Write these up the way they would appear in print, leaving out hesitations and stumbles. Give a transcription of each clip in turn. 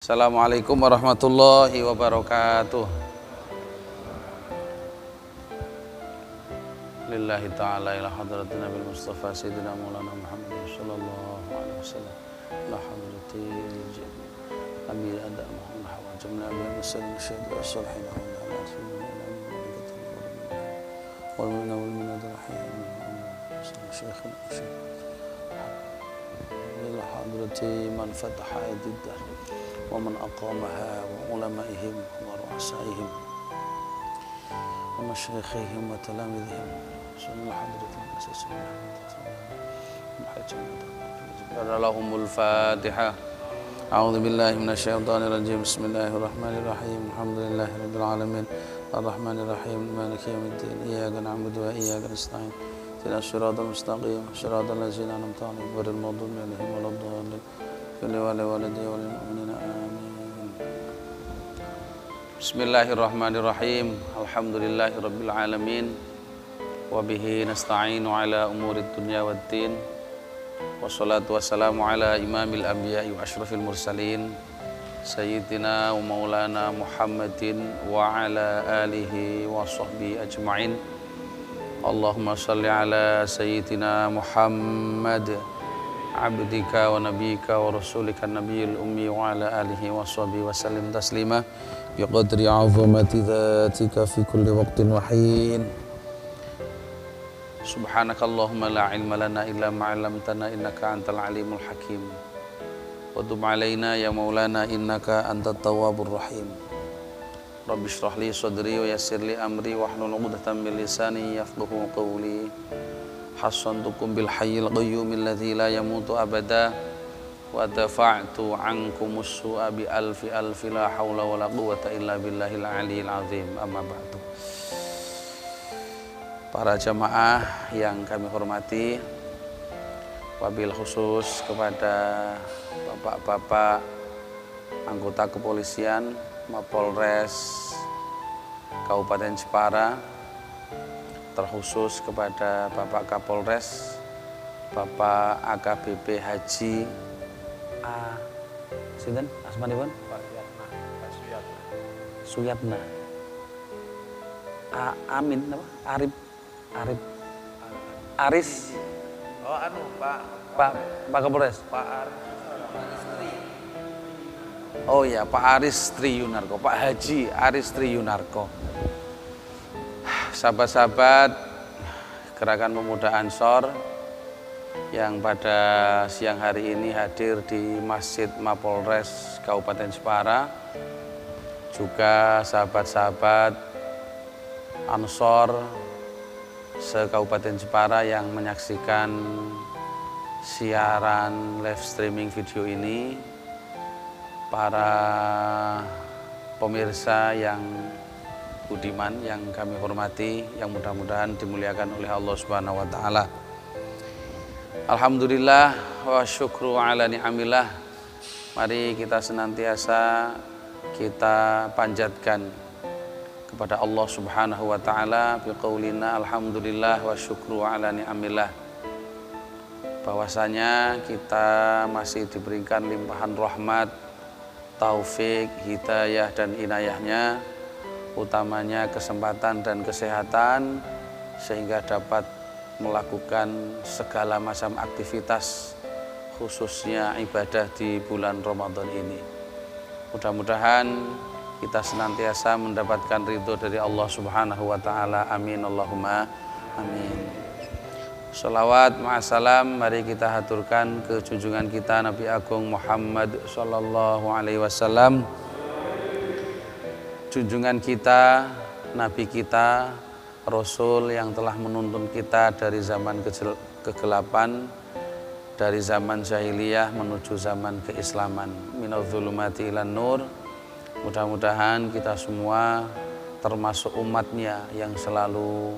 Assalamualaikum warahmatullahi wabarakatuh. Lillahi ta'ala ila hadratin Nabil Mustafa Sayyidina Maulana Muhammad sallallahu alaihi wasallam. La hadratin Amin ada Muhammad wa jamna bi musallin syahid as-salihin wa ala wal minna wal minna rahim Syekhna Syekh ila hadrati man fataha ad-dar wa man aqamaha wa ulamaihim wa ru'asaihim wa masyayikhihim wa talamidhihim sallallahu hadratin asasuna lahumul fatihah. A'udzu billahi minasyaitonir rajim. Bismillahirrahmanirrahim. Alhamdulillahi rabbil alamin. Arrahmanir rahim. Maliki yaumiddin. Iyyaka na'budu wa iyyaka nasta'in. Ihdinas siratal mustaqim. Siratal ladzina an'amta 'alaihim ghairil maghdubi 'alaihim waladdallin. Kulli waladi wal mu'minina amin. Bismillahirrahmanirrahim. Alhamdulillahi rabbil alamin. Wa bihi nasta'inu ala umurid dunya waddin. Wassalatu wassalamu ala imamil anbiya'i wa asyrafil mursalin Sayyidina wa maulana Muhammadin wa ala alihi wa sahbihi ajma'in. Allahumma salli ala Sayyidina Muhammad abdika wa nabika wa rasulika nabiyil ummi wa ala alihi wa sahbihi wa sallim taslima biqadri azamati dhatika fi kulli waqtin wa hin. Subhanakallahumma la ilma lana illa ma 'allamtana innaka antal alimul hakim. Wa tub 'alaina ya maulana innaka antat tawwabur rahim. Rabbi shrah li sadri wa yassir li amri wahlul 'uqdatam min lisani yafqahu qawli. Hasantukum bil hayyil qayyum alladzi la yamutu abada wa dafa'tu 'ankumus su'a bi alfi la haula wala quwwata illa billahil 'aliyyil 'azim. Amma ba'du. Para jamaah yang kami hormati, wabil khusus kepada bapak-bapak anggota kepolisian Mapolres Kabupaten Jepara, terkhusus kepada Bapak Kapolres, Bapak AKBP Haji Sinten asmanipun? Pak Suyatna. Amin apa? Aris. Oh Pak Kapolres. Pak Aris. Oh ya, Pak Aris Triyunarko, Pak Haji Aris Triyunarko. Sahabat-sahabat Gerakan Pemuda Ansor yang pada siang hari ini hadir di Masjid Mapolres Kabupaten Jepara, juga sahabat-sahabat Ansor se-Kabupaten Jepara yang menyaksikan siaran live streaming video ini, para pemirsa yang budiman yang kami hormati, yang mudah-mudahan dimuliakan oleh Allah Subhanahu wa taala. Alhamdulillah wa syukru ala ni'amillah. Mari kita senantiasa kita panjatkan kepada Allah Subhanahu wa taala biqaulina alhamdulillah wa syukru ala ni'amillah, bahwasanya kita masih diberikan limpahan rahmat, taufik, hidayah dan inayahnya, utamanya kesempatan dan kesehatan, sehingga dapat melakukan segala macam aktivitas, khususnya ibadah di bulan Ramadan ini. Mudah-mudahan kita senantiasa mendapatkan ridho dari Allah Subhanahu wa taala. Amin Allahumma amin. Shalawat ma'asalam mari kita haturkan ke junjungan kita Nabi Agung Muhammad sallallahu alaihi wasallam. Junjungan kita, Nabi kita, Rasul yang telah menuntun kita dari zaman kegelapan, dari zaman jahiliyah menuju zaman keislaman, minadz zulumati ilan nur. Mudah-mudahan kita semua termasuk umatnya yang selalu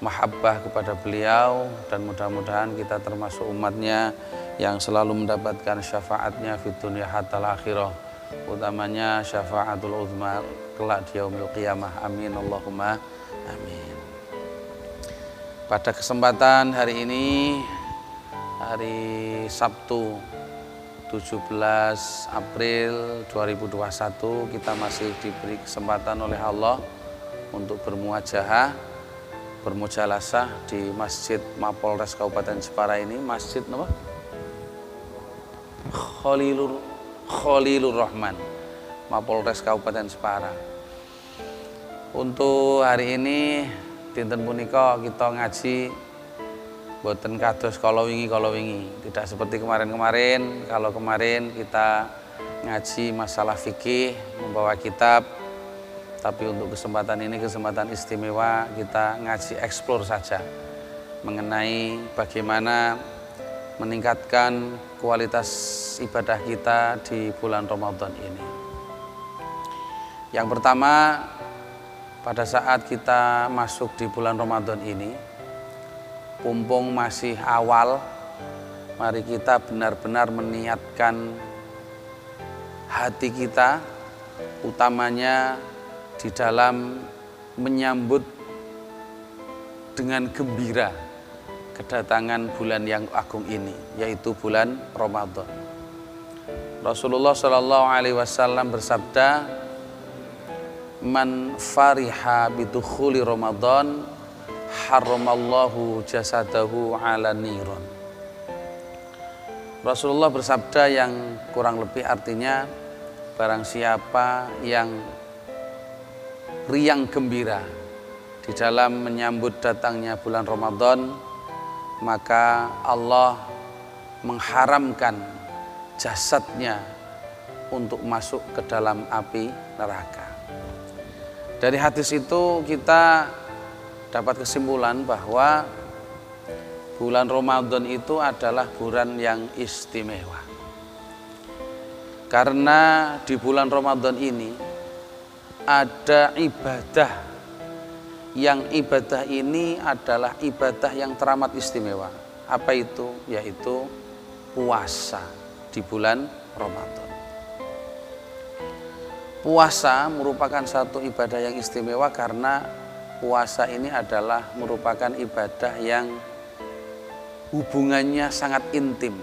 mahabbah kepada beliau, dan mudah-mudahan kita termasuk umatnya yang selalu mendapatkan syafaatnya fi dunya hatta akhirah, utamanya syafaatul uzma kelak di yaumil qiyamah. Amin Allahumma amin. Pada kesempatan hari ini, hari Sabtu 17 April 2021 kita masih diberi kesempatan oleh Allah untuk bermuajahah, bermujalasah di Masjid Mapolres Kabupaten Jepara ini, Masjid apa? Khalilur Rahman, Mapolres Kabupaten Jepara. Untuk hari ini dinten punika kita ngaji boten kados kala wingi, tidak seperti kemarin-kemarin. Kalau kemarin kita ngaji masalah fikih, membawa kitab, tapi untuk kesempatan ini kesempatan istimewa, kita ngaji eksplor saja mengenai bagaimana meningkatkan kualitas ibadah kita di bulan Ramadan ini. Yang pertama, pada saat kita masuk di bulan Ramadan ini, mumpung masih awal, mari kita benar-benar meniatkan hati kita, utamanya di dalam menyambut dengan gembira kedatangan bulan yang agung ini, yaitu bulan Ramadan. Rasulullah Shallallahu Alaihi Wasallam bersabda, "Man fariha bidukhuli Ramadan, haramallahu jasadahu ala niron." Rasulullah bersabda yang kurang lebih artinya, barang siapa yang riang gembira di dalam menyambut datangnya bulan Ramadan, maka Allah mengharamkan jasadnya untuk masuk ke dalam api neraka. Dari hadis itu kita dapat kesimpulan bahwa bulan Ramadan itu adalah bulan yang istimewa. Karena di bulan Ramadan ini ada ibadah, yang ibadah ini adalah ibadah yang teramat istimewa. Apa itu? Yaitu puasa di bulan Ramadan. Puasa merupakan satu ibadah yang istimewa karena puasa ini adalah merupakan ibadah yang hubungannya sangat intim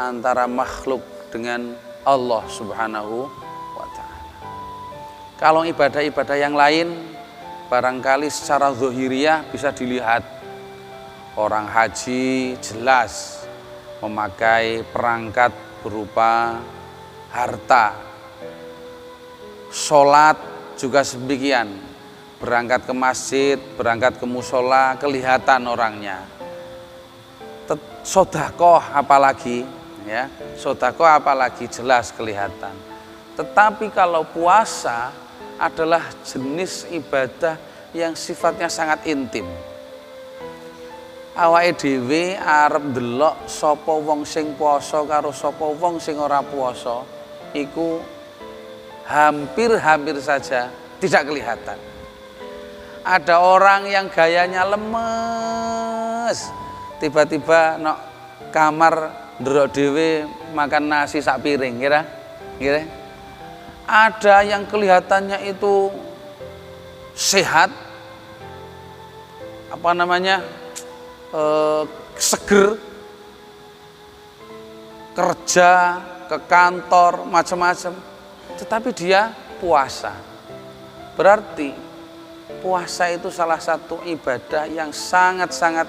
antara makhluk dengan Allah Subhanahu wa Ta'ala. Kalau ibadah-ibadah yang lain barangkali secara zahiriyah bisa dilihat. Orang haji jelas memakai perangkat berupa harta. Sholat juga sedemikian. Berangkat ke masjid, berangkat ke musola, kelihatan orangnya. Sodakoh apalagi, ya, sodakoh apalagi jelas kelihatan. Tetapi kalau puasa adalah jenis ibadah yang sifatnya sangat intim. Awake dhewe arep ndelok sapa wong sing puasa karo sapa wong sing ora puasa, iku hampir saja tidak kelihatan. Ada orang yang gayanya lemes, tiba-tiba nok kamar ndelok dhewe makan nasi sak piring, kira. Ada yang kelihatannya itu sehat, seger, kerja, ke kantor, macam-macam, tetapi dia puasa. Berarti puasa itu salah satu ibadah yang sangat-sangat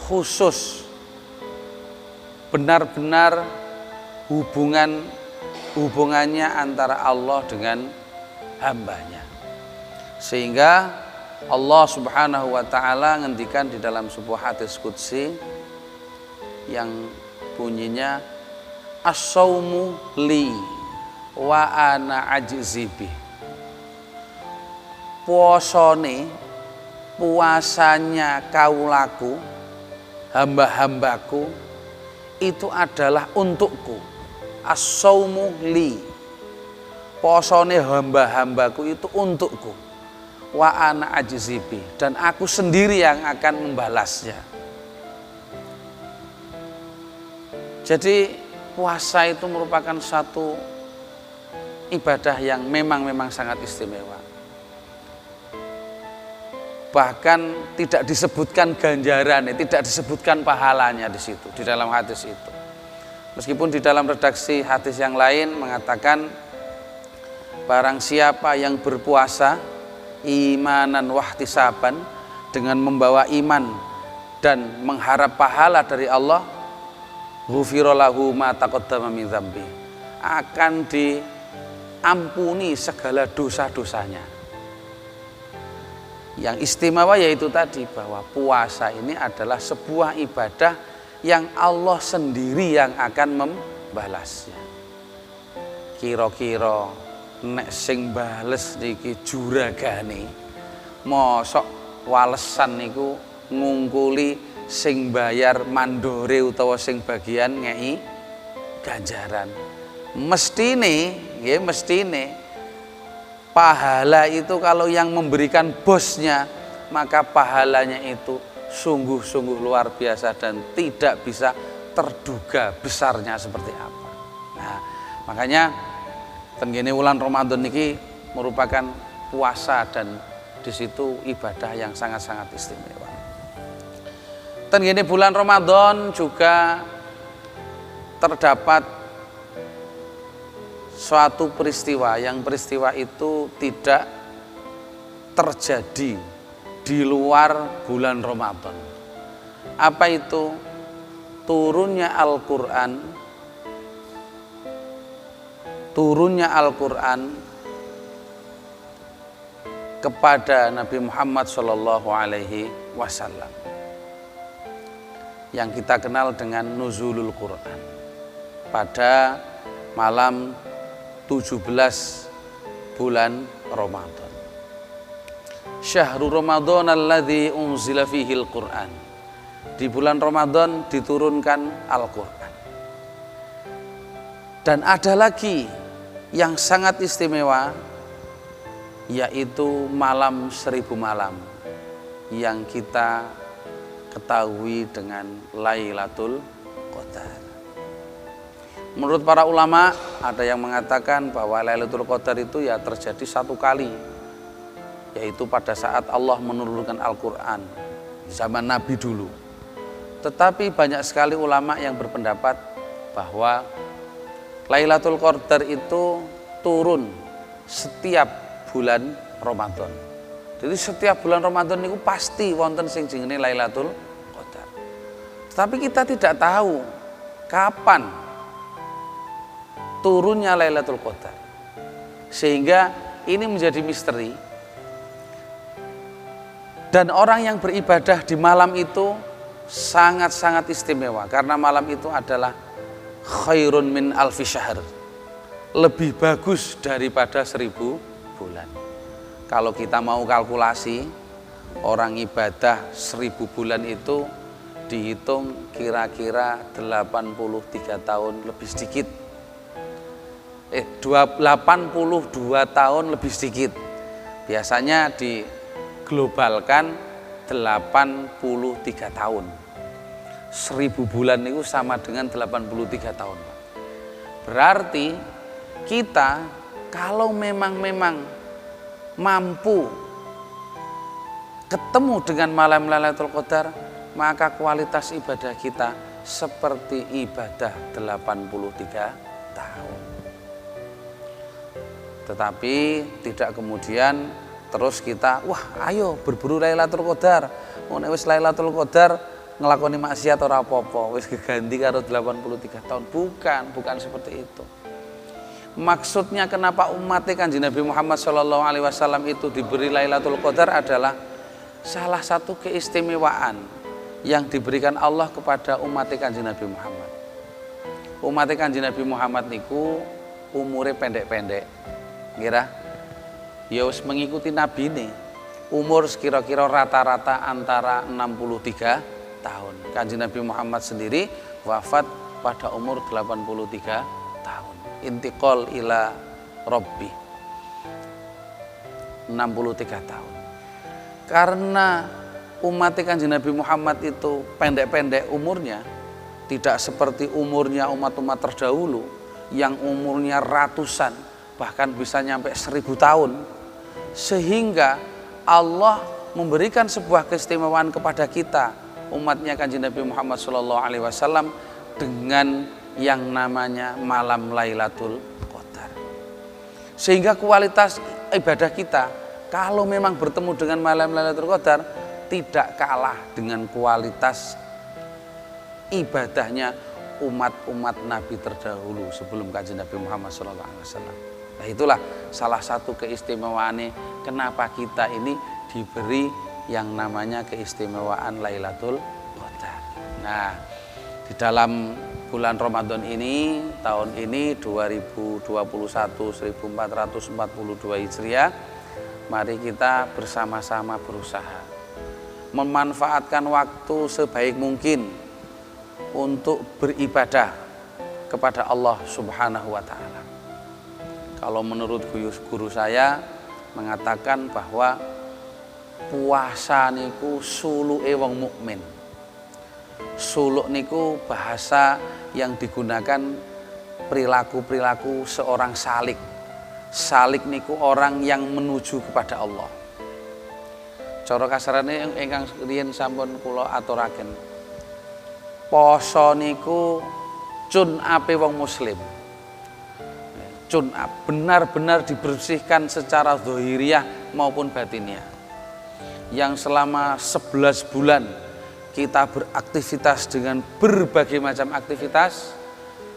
khusus, benar-benar hubungannya antara Allah dengan hambanya. Sehingga Allah Subhanahu wa Ta'ala ngendikan di dalam sebuah hadis qudsi yang bunyinya, as-saumu li wa ana ajzi bih. Puasanya kaulaku, hamba-hambaku, itu adalah untukku. As-saumu li, posone hamba-hambaku itu untukku. Wa ana ajzibi, dan aku sendiri yang akan membalasnya. Jadi puasa itu merupakan satu ibadah yang memang sangat istimewa. Bahkan tidak disebutkan ganjarannya, tidak disebutkan pahalanya di situ, di dalam hadis itu. Meskipun di dalam redaksi hadis yang lain mengatakan barang siapa yang berpuasa imanan wahtisaban, dengan membawa iman dan mengharap pahala dari Allah, ghufira lahu ma taqaddama min dzambi, akan diampuni segala dosa-dosanya. Yang istimewa yaitu tadi bahwa puasa ini adalah sebuah ibadah yang Allah sendiri yang akan membalasnya. Kira-kira nek sing bales niki juragane, mosok walesan niku ngungkuli sing bayar mandore utawa sing bagian ngei ganjaran. Mestine pahala itu kalau yang memberikan bosnya, maka pahalanya itu sungguh-sungguh luar biasa dan tidak bisa terduga besarnya seperti apa. Nah, makanya tenggene wulan Ramadan niki merupakan puasa dan di situ ibadah yang sangat-sangat istimewa. Tenggene bulan Ramadan juga terdapat suatu peristiwa yang peristiwa itu tidak terjadi di luar bulan Ramadan. Apa itu? Turunnya Al-Quran kepada Nabi Muhammad SAW yang kita kenal dengan nuzulul Quran pada malam 17 bulan Ramadan. Syahrul Ramadan alladzi unzila fihil Quran. Di bulan Ramadan diturunkan Al-Quran. Dan ada lagi yang sangat istimewa, yaitu malam 1000 malam yang kita ketahui dengan Lailatul Qadar. Menurut para ulama, ada yang mengatakan bahwa Lailatul Qadar itu ya terjadi satu kali, yaitu pada saat Allah menurunkan Al-Quran zaman Nabi dulu. Tetapi banyak sekali ulama yang berpendapat bahwa Lailatul Qadar itu turun setiap bulan Ramadan. Jadi setiap bulan Ramadan itu pasti wonten sing jenenge Lailatul Qadar. Tetapi kita tidak tahu kapan turunnya Lailatul Qadar. Sehingga ini menjadi misteri. Dan orang yang beribadah di malam itu sangat-sangat istimewa karena malam itu adalah khairun min alfi syahr, lebih bagus daripada 1000 bulan. Kalau kita mau kalkulasi, orang ibadah 1000 bulan itu dihitung kira-kira 83 tahun lebih sedikit. 82 tahun lebih sedikit. Biasanya diglobalkan 83 tahun. 1000 bulan itu sama dengan 83 tahun. Berarti kita kalau memang mampu ketemu dengan malam Lailatul Qadar, maka kualitas ibadah kita seperti ibadah 83 tahun. Tetapi tidak kemudian terus kita, wah ayo berburu Lailatul Qadar. Nek wis Lailatul Qadar ngelakoni maksiat ora apa-apa, wis diganti karo 83 tahun. Bukan seperti itu. Maksudnya kenapa umat Kanjeng Nabi Muhammad SAW itu diberi Lailatul Qadar adalah salah satu keistimewaan yang diberikan Allah kepada umat Kanjeng Nabi Muhammad. Umat Kanjeng Nabi Muhammad niku umure pendek-pendek. Kira ya wis mengikuti Nabi ini. Umur kira-kira rata-rata antara 63 tahun. Kanjeng Nabi Muhammad sendiri wafat pada umur 83 tahun. Intiqal ila Rabbi 63 tahun. Karena umat Kanjeng Nabi Muhammad itu pendek-pendek umurnya, tidak seperti umurnya umat-umat terdahulu yang umurnya ratusan, bahkan bisa nyampe 1000 tahun. Sehingga Allah memberikan sebuah keistimewaan kepada kita, umatnya Kanjeng Nabi Muhammad SAW, dengan yang namanya malam Lailatul Qadar. Sehingga kualitas ibadah kita kalau memang bertemu dengan malam Lailatul Qadar tidak kalah dengan kualitas ibadahnya umat-umat Nabi terdahulu sebelum Kanjeng Nabi Muhammad SAW. Nah, itulah salah satu keistimewaannya kenapa kita ini diberi yang namanya keistimewaan Lailatul Qadar. Nah, di dalam bulan Ramadan ini, tahun ini 2021 1442 Hijriah, mari kita bersama-sama berusaha memanfaatkan waktu sebaik mungkin untuk beribadah kepada Allah Subhanahu wa Ta'ala. Kalau menurut guru saya mengatakan bahwa puasa niku suluke wong mukmin. Suluk niku bahasa yang digunakan perilaku-perilaku seorang salik. Salik niku orang yang menuju kepada Allah. Cara kasarane ingkang riyen sampun kula aturaken. Poso niku cun ape wong muslim. Cun benar-benar dibersihkan secara zahiriyah maupun batiniah. Yang selama 11 bulan kita beraktivitas dengan berbagai macam aktivitas,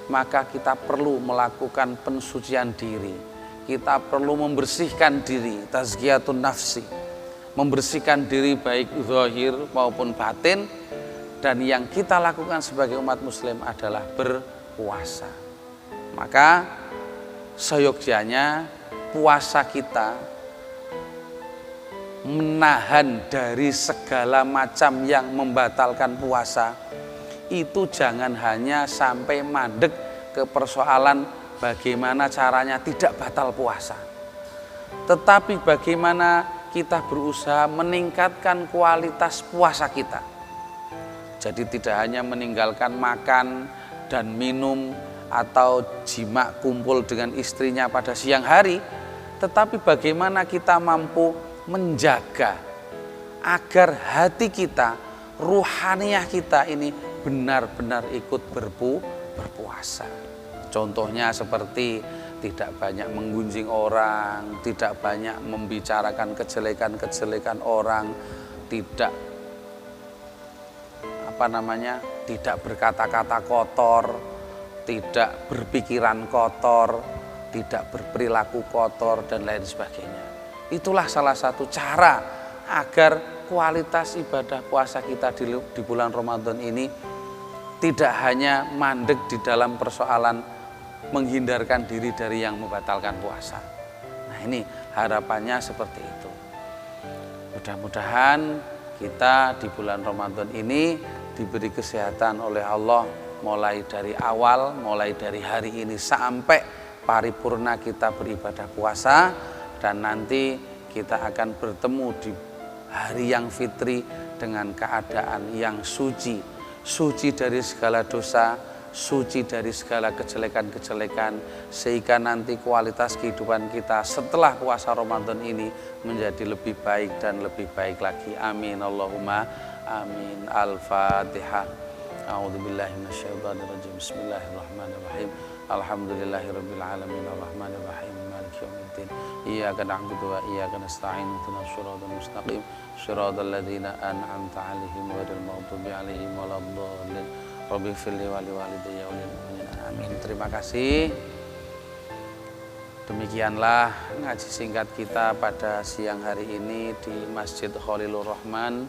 maka kita perlu melakukan pensucian diri. Kita perlu membersihkan diri, tazkiyatun nafsi. Membersihkan diri baik zahir maupun batin, dan yang kita lakukan sebagai umat muslim adalah berpuasa. Maka seyogyanya puasa kita menahan dari segala macam yang membatalkan puasa, itu jangan hanya sampai mandek ke persoalan bagaimana caranya tidak batal puasa, tetapi bagaimana kita berusaha meningkatkan kualitas puasa kita. Jadi tidak hanya meninggalkan makan dan minum atau jima kumpul dengan istrinya pada siang hari, tetapi bagaimana kita mampu menjaga agar hati kita, ruhaniyah kita ini benar-benar ikut berpuasa. Contohnya seperti tidak banyak menggunjing orang, tidak banyak membicarakan kejelekan-kejelekan orang, tidak tidak berkata-kata kotor, tidak berpikiran kotor, tidak berperilaku kotor dan lain sebagainya. Itulah salah satu cara agar kualitas ibadah puasa kita di bulan Ramadan ini tidak hanya mandek di dalam persoalan menghindarkan diri dari yang membatalkan puasa. Nah, ini harapannya seperti itu. Mudah-mudahan kita di bulan Ramadan ini diberi kesehatan oleh Allah mulai dari awal, mulai dari hari ini sampai paripurna kita beribadah puasa, dan nanti kita akan bertemu di hari yang fitri dengan keadaan yang suci, suci dari segala dosa, suci dari segala kejelekan-kejelekan, sehingga nanti kualitas kehidupan kita setelah puasa Ramadan ini menjadi lebih baik dan lebih baik lagi. Amin Allahumma amin. Al-Fatihah. A'udzubillahi minasyaitonirrajim. Bismillahirrahmanirrahim. Alhamdulillahirabbil alamin arrahmanir rahim maliki yaumiddin. Iyyaka na'budu wa iyyaka nasta'in. Ihdinas siratal mustaqim. Shiratal ladzina an'amta 'alaihim ghairil maghdubi 'alaihim waladdallin. Rabbighfirli wa liwalidayya wa lil mu'minin. Amin. Terima kasih. Demikianlah ngaji singkat kita pada siang hari ini di Masjid Khalilur Rahman,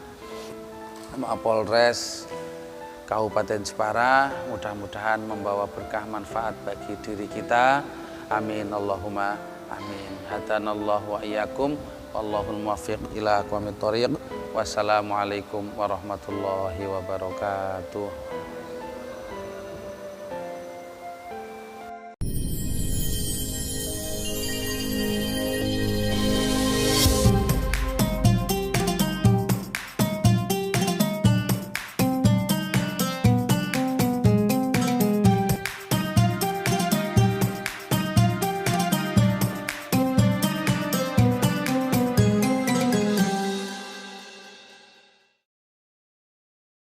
Mapolres Kabupaten Jepara. Mudah-mudahan membawa berkah manfaat bagi diri kita. Amin Allahumma amin. Hadanallahu wa iyyakum wallahul muwaffiq ila aqwamit thoriq. Wassalamualaikum warahmatullahi wabarakatuh.